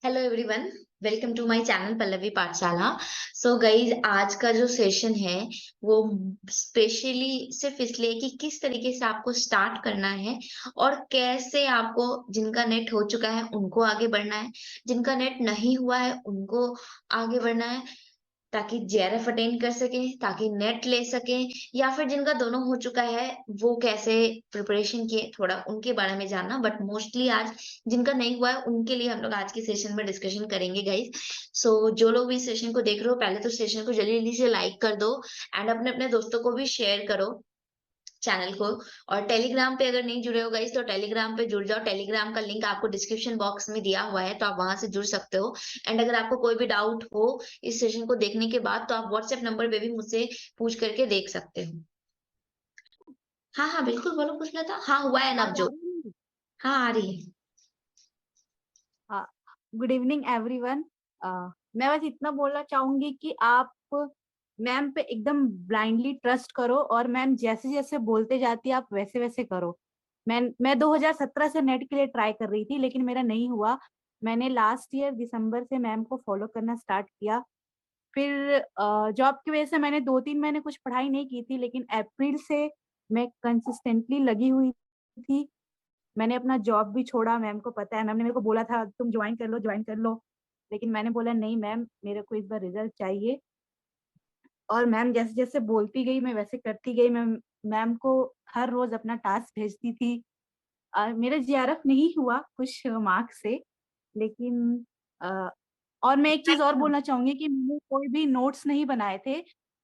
Hello everyone, welcome to my channel Pallavi Pathshala. So guys, आज का जो सेशन है वो स्पेशली सिर्फ इसलिए कि किस तरीके से आपको स्टार्ट करना है और कैसे आपको, जिनका नेट हो चुका है उनको आगे बढ़ना है, जिनका नेट नहीं हुआ है उनको आगे बढ़ना है, ताकि जेआरएफ अटेंड कर सकें, ताकि नेट ले सकें, या फिर जिनका दोनों हो चुका है वो कैसे प्रिपरेशन किए, थोड़ा उनके बारे में जानना। बट मोस्टली आज जिनका नहीं हुआ है उनके लिए हम लोग आज के सेशन में डिस्कशन करेंगे गाइज। सो जो लोग भी इस सेशन को देख रहे हो, पहले तो सेशन को जल्दी जल्दी से लाइक कर दो एंड अपने अपने दोस्तों को भी शेयर करो चैनल को। और टेलीग्राम पे अगर नहीं जुड़े हो गाइस तो टेलीग्राम पे जुड़ जाओ। टेलीग्राम का लिंक आपको डिस्क्रिप्शन बॉक्स में दिया हुआ है, तो आप वहां से जुड़ सकते हो। एंड अगर आपको कोई भी डाउट हो इस सेशन को देखने के बाद, तो आप व्हाट्सएप नंबर पे भी मुझसे पूछ करके देख सकते हो। हाँ हाँ बिल्कुल, बोलो कुछ लेता। हाँ, हुआ है आवाज आ नवजोत। रही है? हाँ, आ रही है। हाँ, गुड इवनिंग एवरीवन। मैं बस इतना बोलना चाहूंगी कि आप मैम पे एकदम ब्लाइंडली ट्रस्ट करो और मैम जैसे जैसे बोलते जाती है आप वैसे वैसे करो। मैं 2017 से नेट के लिए ट्राई कर रही थी लेकिन मेरा नहीं हुआ। मैंने लास्ट ईयर दिसंबर से मैम को फॉलो करना स्टार्ट किया। फिर जॉब की वजह से मैंने 2-3 महीने कुछ पढ़ाई नहीं की थी, लेकिन अप्रैल से मैं कंसिस्टेंटली लगी हुई थी। मैंने अपना जॉब भी छोड़ा, मैम को पता है, मैम ने मेरे को बोला था तुम ज्वाइन कर लो। लेकिन मैंने बोला नहीं मैम, मेरे को इस बार रिजल्ट चाहिए। और मैम जैसे-जैसे बोलती गई मैं वैसे करती गई। मैं मैम को हर रोज़ अपना टास्क भेजती थी। मेरा जीआरएफ नहीं हुआ कुछ मार्क्स से, लेकिन अ, और मैं एक चीज़ और बोलना चाहूँगी कि मैंने कोई भी नोट्स नहीं बनाए थे।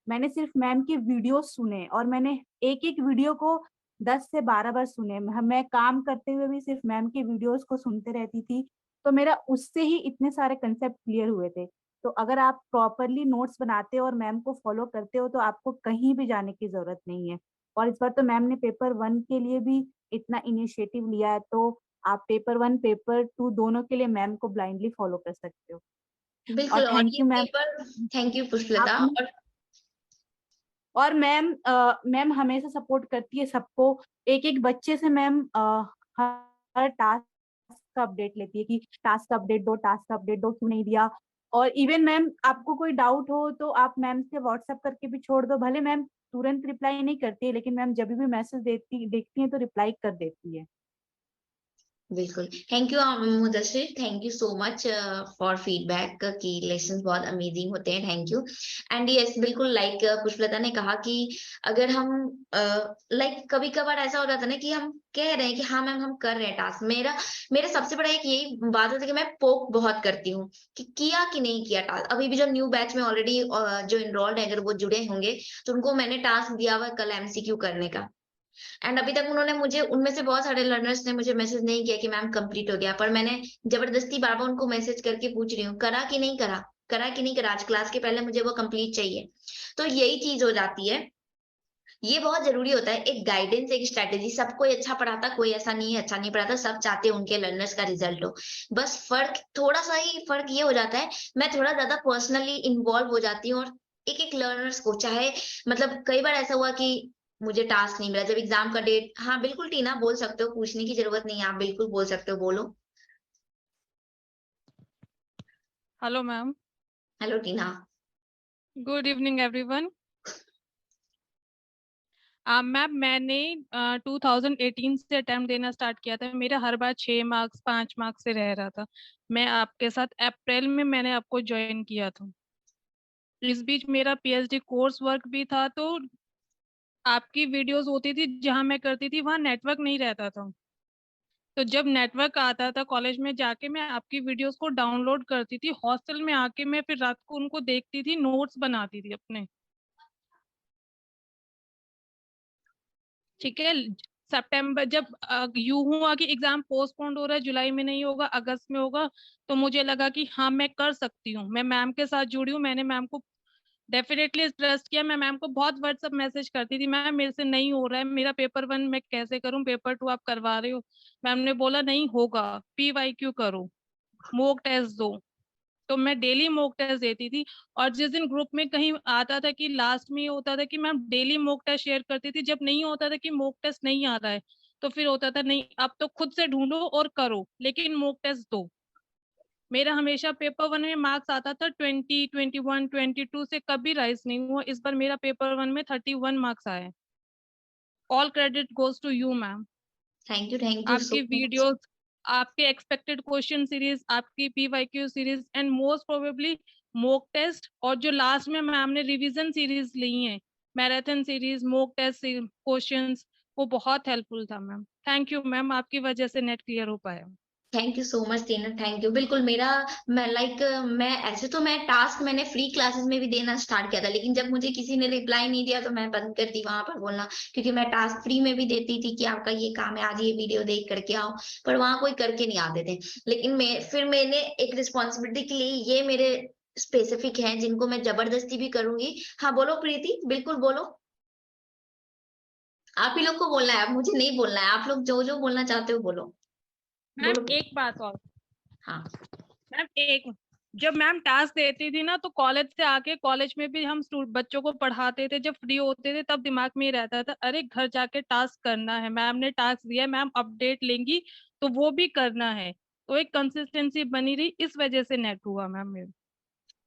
मैंने सिर्फ मैम के वीडियोज़ सुने और मैंने एक-एक वीडियो को 10 से 12 बार सुने। मैं काम करते हुए भी सिर्फ मैम के वीडियोज़ को सुनते रहती थी, तो मेरा उससे ही इतने सारे कांसेप्ट क्लियर हुए थे। तो अगर आप प्रॉपरली नोट्स बनाते हो और मैम को फॉलो करते हो, तो आपको कहीं भी जाने की ज़रूरत नहीं है। और इस बार तो मैम ने पेपर 1 के लिए भी इतना इनिशिएटिव लिया है, तो आप पेपर 1, पेपर 2 दोनों के लिए मैम को ब्लाइंडली फॉलो कर सकते हो। और बिल्कुल। और थैंक ये you ma'am. Paper, thank you Pushpalata. आपने और और मैम हमेशा सपोर्ट करती है सबको। एक-एक बच्चे से मैम हर टास्क का अपडेट लेती है कि टास्क अपडेट दो, क्यों नहीं दिया? और इवन मैम आपको कोई डाउट हो तो आप मैम से व्हाट्सएप करके भी छोड़ दो। भले मैम तुरंत रिप्लाई नहीं करती है, लेकिन मैम जभी भी मैसेज देती देखती हैं तो रिप्लाई कर देती है। बिल्कुल, thank you Mudassir, thank you so much for feedback कि लेसन्स बहुत अमेजिंग होते हैं। Thank you. एंड यस, बिल्कुल लाइक पुष्पलता ने कहा कि अगर हम लाइक कभी कभार ऐसा हो जाता है ना कि हम कह रहे हैं कि हाँ मैम हम कर रहे हैं टास्क। मेरा मेरा सबसे बड़ा एक यही बात होती है कि मैं पोक बहुत करती हूँ कि किया कि नहीं किया टास्क। अभी भी जो न्यू बैच में ऑलरेडी जो इनरोल्ड है, अगर वो जुड़े होंगे तो उनको मैंने टास्क दिया हुआ है कल एमसीक्यू करने का। एंड अभी तक उन्होंने मुझे, उनमें से बहुत सारे लर्नर्स ने मुझे मैसेज नहीं किया कि मैम कंप्लीट हो गया, पर मैंने जबरदस्ती बार-बार उनको मैसेज करके पूछ रही हूँ, करा कि नहीं करा? करा कि नहीं करा? आज क्लास के पहले मुझे वो कंप्लीट चाहिए। तो यही चीज़ हो जाती है। ये बहुत ज़रूरी होता है, एक गाइडेंस, एक स्ट्रैटेजी। सब कोई अच्छा पढ़ाता, कोई ऐसा नहीं है अच्छा नहीं पढ़ाता, सब चाहते हैं उनके लर्नर्स का रिजल्ट हो। बस फ़र्क, थोड़ा-सा ही फ़र्क ये हो जाता है, मैं थोड़ा ज़्यादा पर्सनली इन्वॉल्व हो जाती हूँ और एक-एक लर्नर्स को, चाहे मतलब कई बार ऐसा हुआ कि मुझे टास्क नहीं मिला जब एग्ज़ाम का डेट। हाँ, बिल्कुल टीना बोल सकते हो, पूछने की ज़रूरत नहीं है, आप बिल्कुल बोल सकते हो, बोलो। Hello ma'am. Hello Tina. Good evening everyone. Ma'am मैंने 2018 से अटेम्प्ट देना स्टार्ट किया था। मेरा हर बार 6 मार्क्स 5 मार्क्स से रह रहा था। मैं आपके साथ अप्रैल में मैंने आपको ज्वाइन किया था। इस बीच मेरा पीएचडी कोर्स वर्क भी था, तो आपकी वीडियोस होती थी जहां मैं करती थी वहां नेटवर्क नहीं रहता था। तो जब नेटवर्क आता था कॉलेज में जाके मैं आपकी वीडियोस को डाउनलोड करती थी। हॉस्टल में आके मैं फिर रात को उनको देखती थी, नोट्स बनाती थी अपने। ठीक है। सितंबर जब यूं हुआ कि एग्जाम पोस्टपोन्ड हो रहा है, जुलाई में नहीं होगा अगस्त में होगा, तो मुझे लगा कि हाँ मैं कर सकती हूँ। मैं मैम के साथ जुड़ी हूँ, मैंने मैम को डेफिनेटली ट्रस्ट किया। मैं मैम को बहुत व्हाट्सएप मैसेज करती थी, मैम मेरे से नहीं हो रहा है, मेरा पेपर 1 मैं कैसे करूँ, पेपर 2 आप करवा रहे हो। मैम ने बोला नहीं होगा, पीवाईक्यू करो, मॉक टेस्ट दो। तो मैं डेली मॉक टेस्ट देती थी। और जिस दिन ग्रुप में कहीं आता था कि लास्ट में ये होता था कि ma'am daily mock test share करती थी। जब नहीं होता था कि मॉक टेस्ट नहीं आ रहा है, तो फिर होता था नहीं अब तो खुद से ढूंढो और करो, लेकिन मॉक टेस्ट दो। मेरा हमेशा पेपर 1 में मार्क्स आता था 20, 21, 22 से कभी राइज नहीं हुआ। इस बार मेरा पेपर 1 में 31 मार्क्स आए। All credit goes to you ma'am. Thank you so आपकी मच। वीडियोस, आपके एक्सपेक्टेड क्वेश्चन सीरीज, आपकी PYQ series and most probably mock test, और जो लास्ट में मैम ने रिवीजन सीरीज ली है, marathon series, mock test questions, वो बहुत हेल्पफुल था मैम। थैंक यू मैम, आपकी वजह से नेट क्लियर हो पाया। Thank you so much Tina, thank you. बिल्कुल मेरा मैं ऐसे तो मैं टास्क मैंने फ्री क्लासेस में भी देना स्टार्ट किया था, लेकिन जब मुझे किसी ने रिप्लाई नहीं दिया तो मैं बंद कर दी वहां पर बोलना, क्योंकि मैं टास्क फ्री में भी देती थी कि आपका ये काम है, आज ये वीडियो देख करके आओ, पर वहां कोई करके नहीं आते थे। लेकिन फिर मैंने एक रिस्पॉन्सिबिलिटी के लिए ये मेरे स्पेसिफिक है जिनको मैं जबरदस्ती भी करूंगी। हाँ बोलो प्रीति, बिल्कुल बोलो। आप ही लोग को बोलना है, अब मुझे नहीं बोलना है, आप लोग जो जो बोलना चाहते हो बोलो। मैम बोलो। एक बात और, हाँ मैम एक, जब मैम टास्क देती थी ना, तो कॉलेज से आके, कॉलेज में भी हम बच्चों को पढ़ाते थे, जब फ्री होते थे तब दिमाग में ही रहता था, अरे घर जाके टास्क करना है, मैम ने टास्क दिया, मैम अपडेट लेंगी तो वो भी करना है। तो एक कंसिस्टेंसी बनी रही, इस वजह से नेट हुआ मैम मेरे।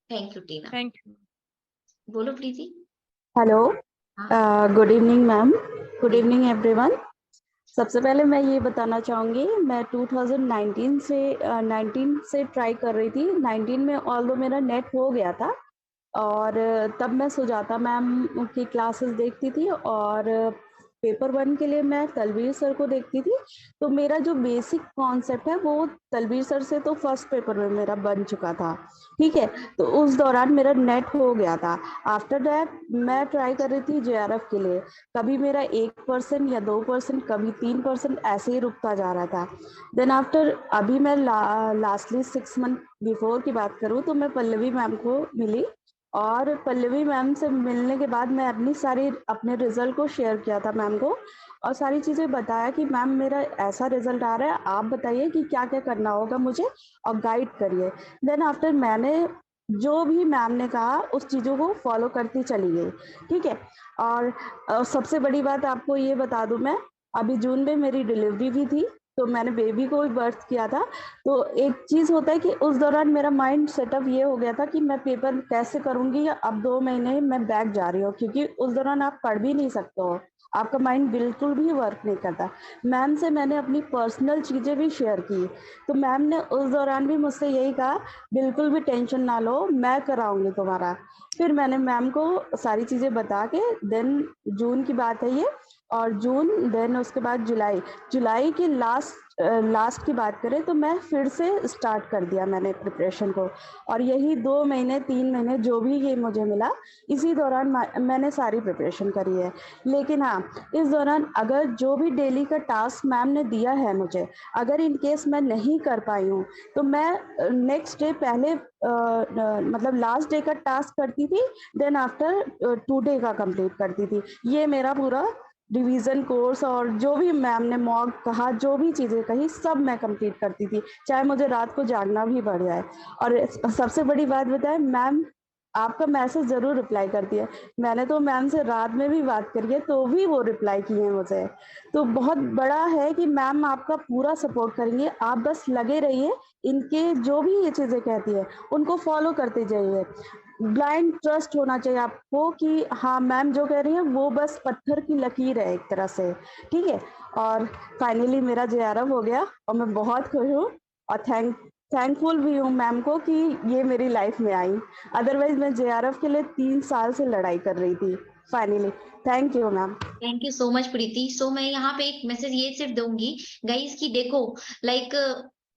Thank you Tina. Thank you. बोलो प्रीति। हेलो, हाँ good evening ma'am, good evening everyone. सबसे पहले मैं ये बताना चाहूँगी, मैं 19 से ट्राई कर रही थी। 19 में ऑल्दो मेरा नेट हो गया था, और तब मैं सुजाता मैम की क्लासेस देखती थी, और पेपर 1 के लिए मैं तलवीर सर को देखती थी। तो मेरा जो बेसिक कॉन्सेप्ट है वो तलवीर सर से तो फर्स्ट पेपर में मेरा बन चुका था, ठीक है। तो उस दौरान मेरा नेट हो गया था। आफ्टर दैट मैं ट्राई कर रही थी JRF के लिए, कभी मेरा 1% या 2%, कभी 3% ऐसे ही रुकता जा रहा था। देन आफ्टर अभी मैं लास्टली 6 मंथ बिफोर की बात करूँ तो मैं पल्लवी मैम को मिली, और पल्लवी मैम से मिलने के बाद मैं अपने रिजल्ट को शेयर किया था मैम को, और सारी चीज़ें बताया कि मैम मेरा ऐसा रिजल्ट आ रहा है, आप बताइए कि क्या क्या करना होगा मुझे, और गाइड करिए। देन आफ्टर मैंने जो भी मैम ने कहा उस चीज़ों को फॉलो करती चली गई, ठीक है। और सबसे बड़ी बात आपको ये बता दूं, मैं अभी जून में मेरी डिलीवरी भी थी, तो मैंने बेबी को भी बर्थ किया था। तो एक चीज़ होता है कि उस दौरान मेरा माइंड सेटअप ये हो गया था कि मैं पेपर कैसे करूँगी, या अब 2 महीने मैं बैक जा रही हूँ, क्योंकि उस दौरान आप पढ़ भी नहीं सकते हो, आपका माइंड बिल्कुल भी वर्क नहीं करता। मैम से मैंने अपनी पर्सनल चीज़ें भी शेयर की, तो मैम ने उस दौरान भी मुझसे यही कहा, बिल्कुल भी टेंशन ना लो, मैं कराऊंगी तुम्हारा। फिर मैंने मैम को सारी चीज़ें बता के, देन जून की बात है ये, और जून, देन उसके बाद जुलाई की लास्ट की बात करें तो मैं फिर से स्टार्ट कर दिया मैंने प्रिपरेशन को, और यही 2 महीने 3 महीने जो भी ये मुझे मिला, इसी दौरान मैंने सारी प्रिपरेशन करी है। लेकिन हाँ, इस दौरान अगर जो भी डेली का टास्क मैम ने दिया है मुझे, अगर इन केस मैं नहीं कर पाई हूँ, तो मैं नेक्स्ट डे पहले मतलब लास्ट डे का टास्क करती थी, देन आफ्टर 2 डे का कंप्लीट करती थी। ये मेरा पूरा डिवीजन कोर्स, और जो भी मैम ने मॉक कहा, जो भी चीज़ें कही, सब मैं कंप्लीट करती थी, चाहे मुझे रात को जागना भी पड़ जाए। और सबसे बड़ी बात बताएं, मैम आपका मैसेज ज़रूर रिप्लाई करती है। मैंने तो मैम से रात में भी बात करी है, तो भी वो रिप्लाई किए हैं मुझे। तो बहुत बड़ा है कि मैम आपका पूरा सपोर्ट करेंगे, आप बस लगे रहिए, इनके जो भी ये चीज़ें कहती है उनको फॉलो करते जाइए। ब्लाइंड ट्रस्ट होना चाहिए आपको कि हाँ मैम जो कह रही है वो बस पत्थर की लकीर है एक तरह से, ठीक है। और फाइनली मेरा JRF हो गया, और मैं बहुत खुश हूँ, और थैंकफुल भी हूँ मैम को कि ये मेरी लाइफ में आई। अदरवाइज मैं JRF के लिए 3 साल से लड़ाई कर रही थी। Finally thank you ma'am. Thank you so much Preeti. So मैं यहाँ पे एक मैसेज ये सिर्फ दूंगी गाइस की देखो, लाइक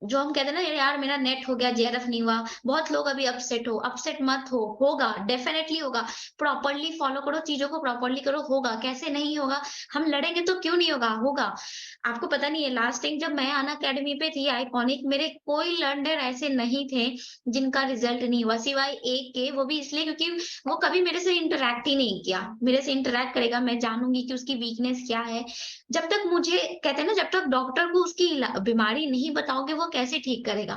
जो हम कहते हैं ना यार मेरा नेट हो गया JRF नहीं हुआ, बहुत लोग अभी अपसेट अपसेट मत हो, होगा, डेफिनेटली होगा। प्रॉपरली फॉलो करो चीजों को, प्रॉपरली करो, होगा, कैसे नहीं होगा, हम लड़ेंगे तो क्यों नहीं होगा, होगा। आपको पता नहीं है लास्ट टाइम जब मैं अन अकेडमी पे थी आइकॉनिक, मेरे कोई लर्नर ऐसे नहीं थे जिनका रिजल्ट नहीं हुआ, सिवाय एक के, वो भी इसलिए क्योंकि वो कभी मेरे से इंटरेक्ट ही नहीं किया। मेरे से इंटरेक्ट करेगा, मैं जानूंगी कि उसकी वीकनेस क्या है। जब तक मुझे कहते हैं ना, जब तक डॉक्टर को उसकी बीमारी नहीं बताओगे वो कैसे ठीक करेगा।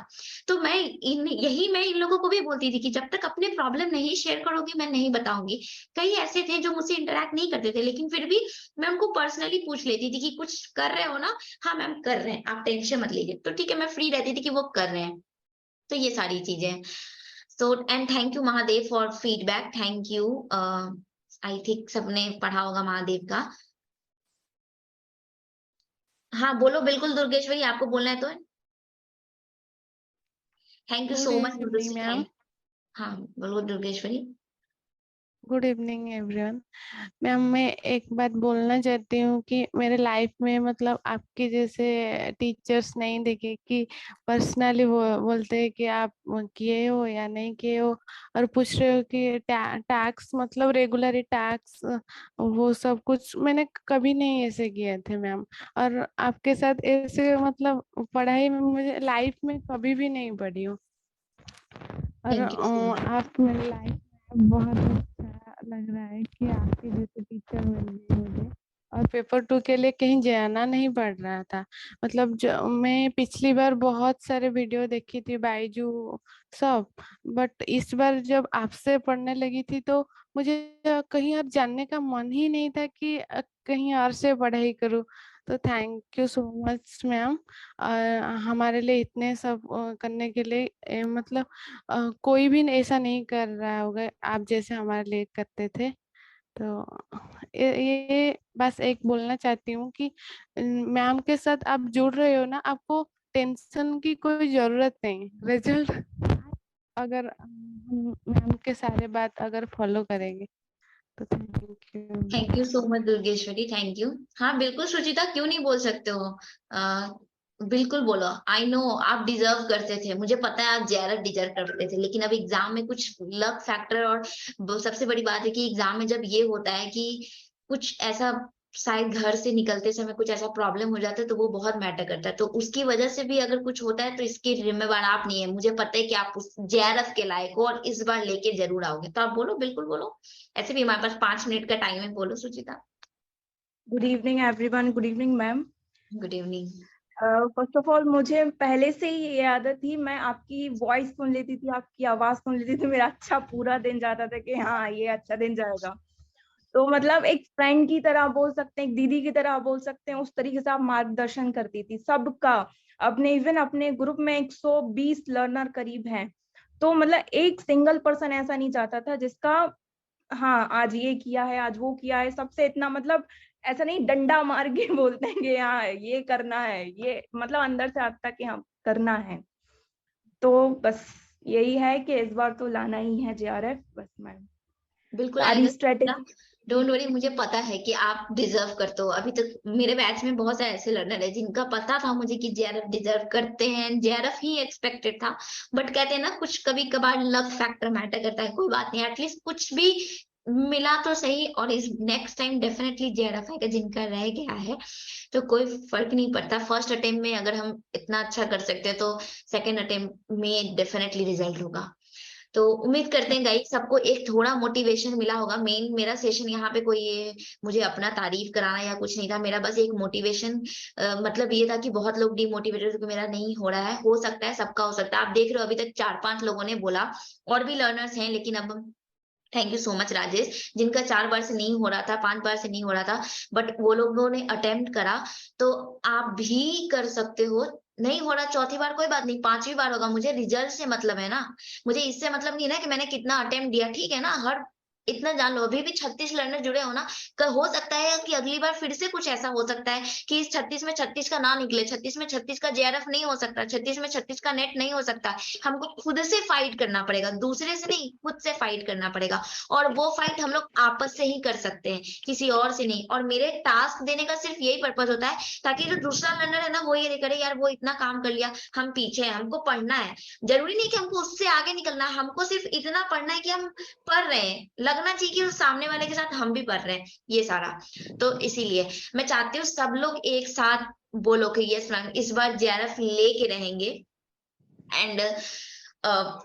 तो मैं इन लोगों को भी बोलती थी कि जब तक अपने प्रॉब्लम नहीं शेयर करोगी मैं नहीं बताऊंगी। कई ऐसे थे जो मुझसे इंटरेक्ट नहीं करते थे, लेकिन फिर भी मैं उनको पर्सनली पूछ लेती थी कि कुछ कर रहे हो ना, हाँ मैम कर रहे हैं, आप टेंशन मत लीजिए, तो ठीक है, मैं फ्री रहती थी कि वो कर रहे हैं। तो ये सारी चीजें। So and thank you Mahadev for feedback, thank you. I think सबने पढ़ा होगा महादेव का। हाँ बोलो, बिल्कुल दुर्गेश्वरी, आपको बोलना है तो। Thank you good so much evening Durgeshwari, ma'am. हाँ बोलो Durgeshwari. Good evening everyone. Ma'am मैं एक बात बोलना चाहती हूँ कि मेरे लाइफ में मतलब आपके जैसे टीचर्स नहीं देखे कि पर्सनली वो बोलते हैं कि आप किए हो या नहीं किए हो, और पूछ रहे हो कि टैक्स मतलब रेगुलर टैक्स वो सब कुछ मैंने कभी नहीं ऐसे किए थे मैम। और आपके साथ ऐसे मतलब पढ़ाई में मुझे लाइफ में कभी भी नहीं पढ़ी हूँ। और थैंक यू सो मच। आप मेरी लाइफ में बहुत अच्छा लग रहा है कि आपके जैसे टीचर मिल गई मुझे, और पेपर 2 के लिए कहीं जाना नहीं पड़ रहा था। मतलब जो मैं पिछली बार बहुत सारे वीडियो देखी थी बायजू सब, बट इस बार जब आपसे पढ़ने लगी थी तो मुझे कहीं और जानने का मन ही नहीं था कि कहीं और से पढ़ाई करूँ। तो thank you so much ma'am हमारे लिए इतने सब करने के लिए। मतलब कोई भी ऐसा नहीं कर रहा होगा आप जैसे हमारे लिए करते थे। तो ये बस एक बोलना चाहती हूँ कि मैम के साथ आप जुड़ रहे हो ना, आपको टेंशन की कोई जरूरत नहीं। रिजल्ट अगर हम मैम के सारे बात अगर फॉलो करेंगे तो thank you thank so much Durgeshwari, thank you. हाँ बिल्कुल सुचिता, क्यों नहीं बोल सकते हो। बिल्कुल बोलो। आई नो आप डिजर्व करते थे, मुझे पता है आप जेआरएफ डिजर्व करते थे, लेकिन अब एग्जाम में कुछ लक फैक्टर, और सबसे बड़ी बात है कि एग्जाम में जब ये होता है कि कुछ ऐसा शायद घर से निकलते समय कुछ ऐसा प्रॉब्लम हो जाता है तो वो बहुत मैटर करता है। तो उसकी वजह से भी अगर कुछ होता है तो इसकी जिम्मेवार आप नहीं है। मुझे पता है कि आप उस जेआरएफ के लायक हो और इस बार लेके जरूर आओगे। तो आप बोलो, बिल्कुल बोलो। ऐसे भी हमारे पास 5 मिनट का टाइम है। बोलो Suchita. Good evening everyone. Good evening ma'am. Good evening. First of all मुझे पहले से ही ये आदत थी, मैं आपकी वॉइस सुन लेती थी, आपकी आवाज सुन लेती थी, मेरा अच्छा पूरा दिन जाता था कि हाँ ये अच्छा दिन जाएगा। तो मतलब एक फ्रेंड की तरह बोल सकते हैं, एक दीदी की तरह बोल सकते हैं, उस तरीके से आप मार्गदर्शन करती थी सबका। अपने इवन अपने ग्रुप में 120 लर्नर करीब हैं, तो मतलब एक सिंगल पर्सन ऐसा नहीं चाहता था जिसका हाँ आज ये किया है आज वो किया है, सबसे इतना मतलब ऐसा नहीं डंडा मार के बोलते हैं कि हाँ ये करना है, ये मतलब अंदर से आता कि हाँ करना है। तो बस यही है कि इस बार तो लाना ही है जेआरएफ, बस मैम बिल्कुल सारी आएगा। स्ट्रेटेजी। डोंट वरी, मुझे पता है कि आप डिजर्व करते हो। अभी तक मेरे बैच में बहुत सारे ऐसे लर्नर है जिनका पता था मुझे कि जेआरएफ डिजर्व करते हैं, जेआरएफ ही एक्सपेक्टेड था। बट कहते हैं ना, कुछ कभी कभार लक फैक्टर मैटर करता है। कोई बात नहीं, एटलीस्ट कुछ भी मिला तो सही। और इस नेक्स्ट टाइम डेफिनेटली जेआरएफ आएगा जिनका रह गया है। तो कोई फर्क नहीं पड़ता। फर्स्ट अटेम्प्ट में अगर हम इतना अच्छा कर सकते हैं तो सेकेंड अटेम्प्ट में डेफिनेटली रिजल्ट होगा। तो उम्मीद करते हैं गाइस सबको एक थोड़ा मोटिवेशन मिला होगा। मेन मेरा सेशन यहाँ पे कोई ये मुझे अपना तारीफ कराना या कुछ नहीं था। मेरा बस एक मोटिवेशन मतलब ये था कि बहुत लोग डिमोटिवेटेड कि मेरा नहीं हो रहा है। हो सकता है, सबका हो सकता है। आप देख रहे हो अभी तक 4-5 लोगों ने बोला, और भी लर्नर्स हैं, लेकिन अब thank you so much Rajesh, जिनका 4 बार से नहीं हो रहा था, 5 बार से नहीं हो रहा था, बट वो लोगों ने अटेम्प्ट करा। तो आप भी कर सकते हो। नहीं हो रहा चौथी बार कोई बात नहीं, 5वीं बार होगा। मुझे रिजल्ट से मतलब है ना, मुझे इससे मतलब नहीं ना कि मैंने कितना अटेम्प्ट दिया। ठीक है ना, हर इतना जान लो। अभी भी 36 लर्नर जुड़े हो ना, हो सकता है कि अगली बार फिर से कुछ ऐसा हो सकता है कि इस 36 में 36 का ना निकले, 36 में 36 का जेआरएफ नहीं हो सकता, 36 में 36 का नेट नहीं हो सकता। हमको खुद से फाइट करना पड़ेगा, दूसरे से नहीं, खुद से फाइट करना पड़ेगा। और वो फाइट हम लोग आपस से ही कर सकते हैं, किसी और से नहीं। और मेरे टास्क देने का सिर्फ यही पर्पज होता है ताकि जो दूसरा लर्नर है ना वो ये करे यार वो इतना काम कर लिया, हम पीछे हैं, हमको पढ़ना है। जरूरी नहीं कि हमको उससे आगे निकलना है, हमको सिर्फ इतना पढ़ना है कि हम पढ़ रहे हैं। लगना चाहिए कि उस सामने वाले के साथ हम भी पढ़ रहे हैं, ये सारा। तो इसीलिए मैं चाहती हूँ सब लोग एक साथ बोलो कि यस मैम इस बार जेआरएफ लेके रहेंगे। एंड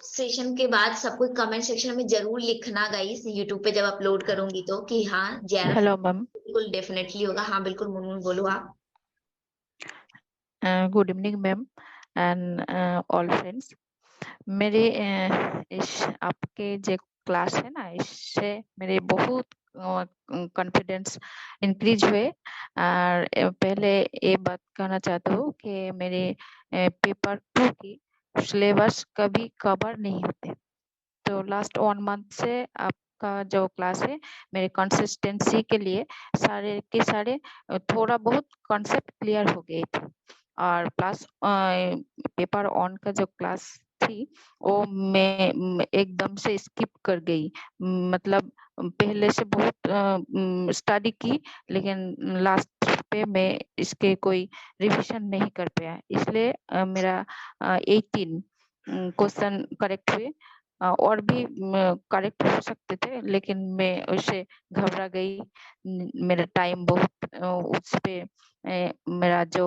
सेशन के बाद सबको कमेंट सेक्शन में जरूर लिखना गाइस, यूट्यूब पे जब अपलोड करूंगी तो, कि हाँ जेआरएफ हेलो मैम। बिल्कुल डेफिनेटली होगा। हाँ बिल्कुल मुनमुन बोलो आप। Good evening ma'am and all friends. मेरे इस आपके जो क्लास है ना, इससे मेरे बहुत कॉन्फिडेंस इंक्रीज हुए। और पहले ये बात कहना चाहता हूँ कि मेरे पेपर 2 की सिलेबस कभी कवर नहीं होते। तो लास्ट 1 मंथ से आपका जो क्लास है मेरे कंसिस्टेंसी के लिए सारे के सारे थोड़ा बहुत कॉन्सेप्ट क्लियर हो गए थे। और प्लस पेपर ऑन का जो क्लास थी वो मैं एकदम से स्किप कर गई। मतलब पहले से बहुत स्टडी की, लेकिन लास्ट पे मैं इसके कोई रिवीजन नहीं कर पाया, इसलिए मेरा 18 क्वेश्चन करेक्ट हुए। और भी करेक्ट हो सकते थे, लेकिन मैं उससे घबरा गई। मेरा टाइम बहुत उस पे मेरा जो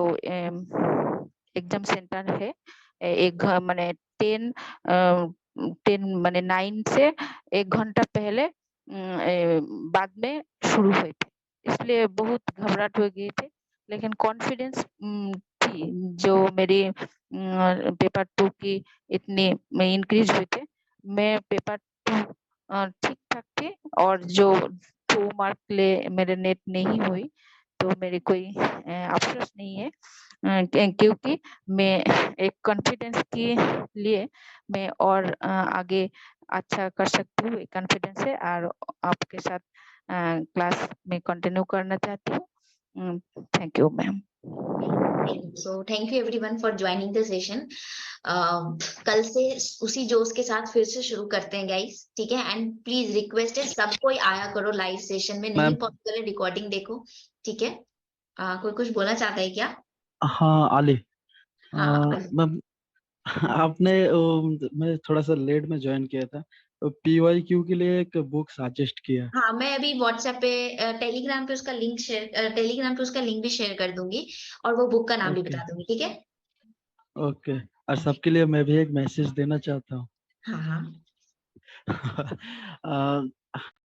एग्जाम सेंटर है एक मैंने 10 मैंने 9 से 1 घंटा पहले बाद में शुरू हुए थे, इसलिए बहुत घबराहट हो गई थी। लेकिन कॉन्फिडेंस थी जो मेरी पेपर 2 की इतनी इंक्रीज हुए थे। मैं पेपर 2 ठीक ठाक थे, और जो 2 मार्क ले मेरे नेट नहीं हुई तो मेरी कोई अफसोस नहीं है, क्योंकि मैं एक कॉन्फिडेंस के लिए मैं और आगे अच्छा कर सकती हूँ, कॉन्फिडेंस है, और आपके साथ क्लास में कंटिन्यू करना चाहती हूँ। Thank you ma'am. So thank you everyone for joining the session. कल से उसी जोश के साथ फिर से शुरू करते हैं गाइस, ठीक है। एंड प्लीज रिक्वेस्ट है सब कोई आया करो लाइव सेशन में, नहीं पॉसिबल है रिकॉर्डिंग देखो, ठीक है। कोई कुछ बोलना चाहता है क्या? हाँ आली, हाँ मैम आपने मैं थोड़ा सा लेट में ज्वाइन किया था, PYQ के लिए एक बुक सजेस्ट किया। हाँ, मैं अभी व्हाट्सएप पे टेलीग्राम पे उसका लिंक भी शेयर कर दूंगी, और वो बुक का नाम भी बता दूंगी, ठीक है। ओके, और सबके लिए मैं भी एक मैसेज देना चाहता हूँ। हाँ हाँ।